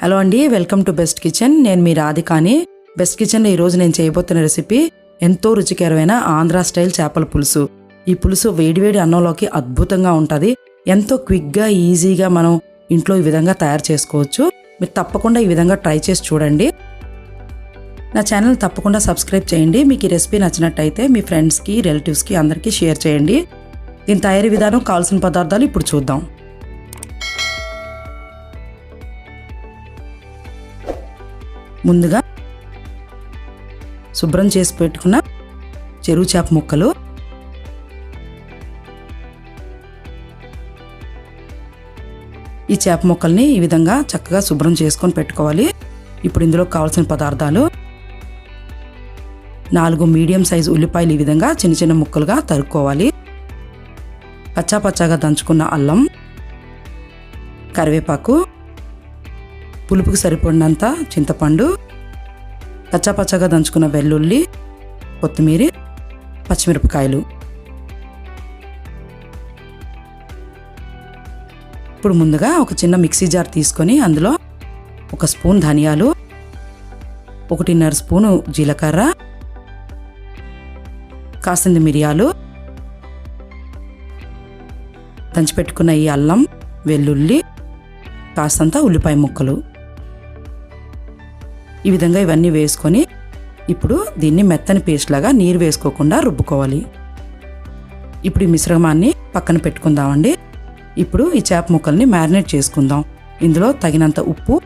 Hello అండి, welcome to best kitchen. నేను మీ రాధికాని. Best కిచెన్లో ఈరోజు నేను చేయబోతున్న రెసిపీ ఎంతో రుచికరమైన ఆంధ్ర స్టైల్ చేపల పులుసు. ఈ పులుసు వేడివేడి అన్నంలోకి అద్భుతంగా ఉంటుంది. ఎంతో క్విక్గా ఈజీగా మనం ఇంట్లో ఈ విధంగా తయారు చేసుకోవచ్చు. మీరు తప్పకుండా ఈ విధంగా ట్రై చేసి చూడండి. నా ఛానల్ తప్పకుండా సబ్స్క్రైబ్ చేయండి. మీకు ఈ రెసిపీ నచ్చినట్టయితే మీ ఫ్రెండ్స్కి, రిలేటివ్స్కి అందరికీ షేర్ చేయండి. దీని తయారీ విధానం, కావాల్సిన పదార్థాలు ఇప్పుడు చూద్దాం. ముందుగా శుభ్రం చేసి పెట్టుకున్న చెరువు చేప ముక్కలు, ఈ చేప ముక్కల్ని ఈ విధంగా చక్కగా శుభ్రం చేసుకొని పెట్టుకోవాలి. ఇప్పుడు ఇందులో కావాల్సిన పదార్థాలు: 4 మీడియం సైజు ఉల్లిపాయలు ఈ విధంగా చిన్న చిన్న ముక్కలుగా తరుక్కోవాలి. పచ్చాగా దంచుకున్న అల్లం, కరివేపాకు, పులుపుకి సరిపడినంత చింతపండు, పచ్చాగా దంచుకున్న వెల్లుల్లి, కొత్తిమీర, పచ్చిమిరపకాయలు. ఇప్పుడు ముందుగా ఒక చిన్న మిక్సీ జార్ తీసుకొని అందులో 1 స్పూన్ ధనియాలు, 1.5 స్పూను జీలకర్ర, కాసింది మిరియాలు, దంచిపెట్టుకున్న ఈ అల్లం, వెల్లుల్లి, కాస్తంత ఉల్లిపాయ ముక్కలు, ఈ విధంగా ఇవన్నీ వేసుకొని ఇప్పుడు దీన్ని మెత్తని పేస్ట్ లాగా నీరు వేసుకోకుండా రుబ్బుకోవాలి. ఇప్పుడు ఈ మిశ్రమాన్ని పక్కన పెట్టుకుందామండి. ఇప్పుడు ఈ చేప ముక్కల్ని మ్యారినేట్ చేసుకుందాం. ఇందులో తగినంత ఉప్పు,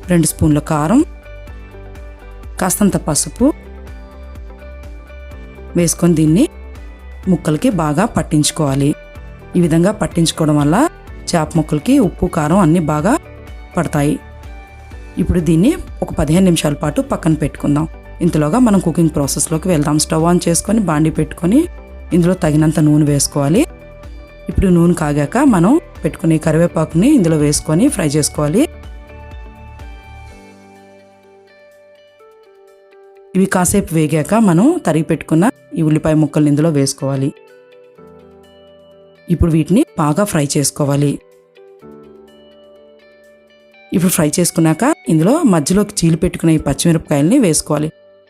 2 స్పూన్ల కారం, కాస్తంత పసుపు వేసుకొని దీన్ని ముక్కలకి బాగా పట్టించుకోవాలి. ఈ విధంగా పట్టించుకోవడం వల్ల చేప ముక్కలకి ఉప్పు, కారం అన్నీ బాగా పడతాయి. ఇప్పుడు దీన్ని ఒక 15 నిమిషాల పాటు పక్కన పెట్టుకుందాం. ఇంతలోగా మనం కుకింగ్ ప్రాసెస్లోకి వెళ్దాం. స్టవ్ ఆన్ చేసుకొని బాండి పెట్టుకొని ఇందులో తగినంత నూనె వేసుకోవాలి. ఇప్పుడు నూనె కాగాక మనం పెట్టుకునే కరివేపాకుని ఇందులో వేసుకొని ఫ్రై చేసుకోవాలి. ఇవి కాసేపు వేగాక మనం తరిగి పెట్టుకున్న ఈ ఉల్లిపాయ ముక్కల్ని ఇందులో వేసుకోవాలి. ఇప్పుడు వీటిని బాగా ఫ్రై చేసుకోవాలి. ఇప్పుడు ఫ్రై చేసుకున్నాక ఇందులో మధ్యలోకి చీలి పెట్టుకున్న ఈ పచ్చిమిరపకాయలని వేసుకోవాలి.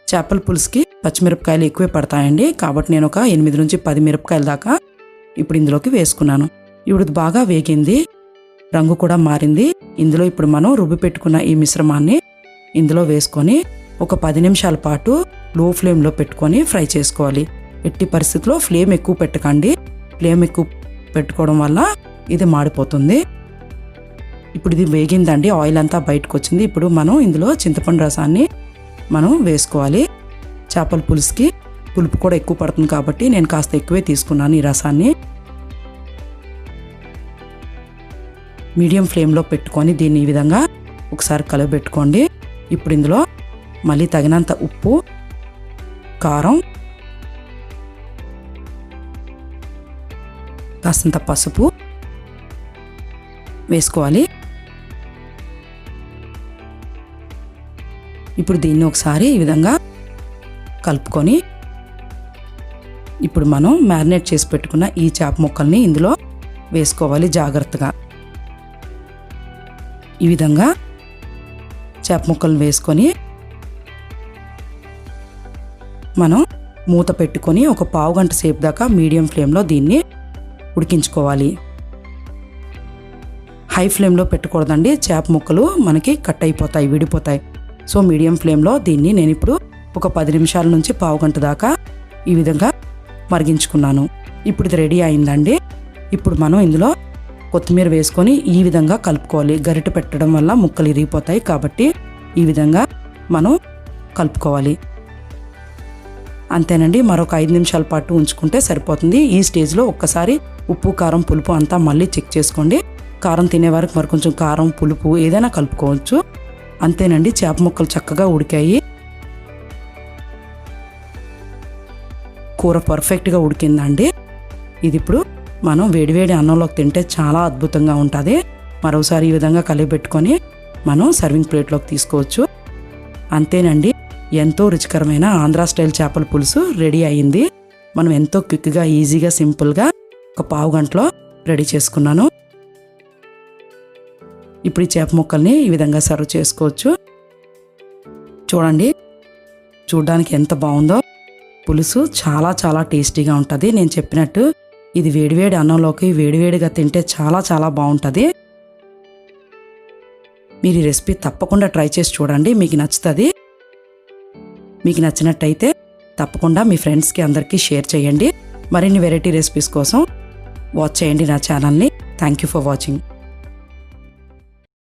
చేపల పులుసుకి పచ్చిమిరపకాయలు ఎక్కువే పడతాయండి, కాబట్టి నేను ఒక 8 నుంచి 10 మిరపకాయల దాకా ఇప్పుడు ఇందులోకి వేసుకున్నాను. ఇప్పుడు బాగా వేగింది, రంగు కూడా మారింది. ఇందులో ఇప్పుడు మనం రుబ్బి పెట్టుకున్న ఈ మిశ్రమాన్ని ఇందులో వేసుకొని ఒక 10 నిమిషాల పాటు లో ఫ్లేమ్లో పెట్టుకొని ఫ్రై చేసుకోవాలి. ఎట్టి పరిస్థితిలో ఫ్లేమ్ ఎక్కువ పెట్టకండి. ఫ్లేమ్ ఎక్కువ పెట్టుకోవడం వల్ల ఇది మాడిపోతుంది. ఇప్పుడు ఇది వేగిందండి, ఆయిల్ అంతా బయటకు వచ్చింది. ఇప్పుడు మనం ఇందులో చింతపండు రసాన్ని మనం వేసుకోవాలి. చేపల పులుసుకి పులుపు కూడా ఎక్కువ పడుతుంది కాబట్టి నేను కాస్త ఎక్కువే తీసుకున్నాను ఈ రసాన్ని. మీడియం ఫ్లేమ్లో పెట్టుకొని దీన్ని ఈ విధంగా ఒకసారి కలబెట్టుకోండి. ఇప్పుడు ఇందులో మళ్ళీ తగినంత ఉప్పు, కారం, కాస్తంత పసుపు వేసుకోవాలి. ఇప్పుడు దీన్ని ఒకసారి ఈ విధంగా కలుపుకొని ఇప్పుడు మనం మ్యారినేట్ చేసి పెట్టుకున్న ఈ చేప ముక్కల్ని ఇందులో వేసుకోవాలి జాగ్రత్తగా. ఈ విధంగా చేప ముక్కల్ని వేసుకొని మనం మూత పెట్టుకొని ఒక 1/2 గంట సేపు దాకా మీడియం ఫ్లేమ్లో దీన్ని ఉడికించుకోవాలి. హై ఫ్లేమ్లో పెట్టకూడదండి, చేప ముక్కలు మనకి కట్ అయిపోతాయి, విడిపోతాయి. సో మీడియం ఫ్లేమ్లో దీన్ని నేను ఇప్పుడు ఒక 10 నిమిషాల నుంచి 1/2 గంట దాకా ఈ విధంగా మరిగించుకున్నాను. ఇప్పుడు ఇది రెడీ అయిందండి. ఇప్పుడు మనం ఇందులో కొత్తిమీర వేసుకొని ఈ విధంగా కలుపుకోవాలి. గరిటె పెట్టడం వల్ల ముక్కలు ఇరిగిపోతాయి కాబట్టి ఈ విధంగా మనం కలుపుకోవాలి. అంతేనండి, మరొక 5 నిమిషాల పాటు ఉంచుకుంటే సరిపోతుంది. ఈ స్టేజ్లో ఒక్కసారి ఉప్పు, కారం, పులుపు అంతా మళ్ళీ చెక్ చేసుకోండి. కారం తినే వరకు మరి కొంచెం కారం, పులుపు ఏదైనా కలుపుకోవచ్చు. అంతేనండి, చేప ముక్కలు చక్కగా ఉడికాయి. కూర పర్ఫెక్ట్గా ఉడికిందండి. ఇది ఇప్పుడు మనం వేడివేడి అన్నంలోకి తింటే చాలా అద్భుతంగా ఉంటుంది. మరోసారి ఈ విధంగా కలిపెట్టుకొని మనం సర్వింగ్ ప్లేట్లోకి తీసుకోవచ్చు. అంతేనండి, ఎంతో రుచికరమైన ఆంధ్ర స్టైల్ చేపల పులుసు రెడీ అయ్యింది. మనం ఎంతో క్విక్గా, ఈజీగా, సింపుల్గా ఒక 1/2 గంటలో రెడీ చేసుకున్నాను. ఇప్పుడు ఈ చేప ముక్కల్ని ఈ విధంగా సర్వ్ చేసుకోవచ్చు. చూడండి, చూడడానికి ఎంత బాగుందో. పులుసు చాలా చాలా టేస్టీగా ఉంటుంది. నేను చెప్పినట్టు ఇది వేడివేడి అన్నంలోకి వేడివేడిగా తింటే చాలా చాలా బాగుంటుంది. మీరు ఈ రెసిపీ తప్పకుండా ట్రై చేసి చూడండి, మీకు నచ్చుతుంది. మీకు నచ్చినట్టయితే తప్పకుండా మీ ఫ్రెండ్స్కి అందరికీ షేర్ చేయండి. మరిన్ని వెరైటీ రెసిపీస్ కోసం వాచ్ చేయండి నా ఛానల్ని. Thank you for watching.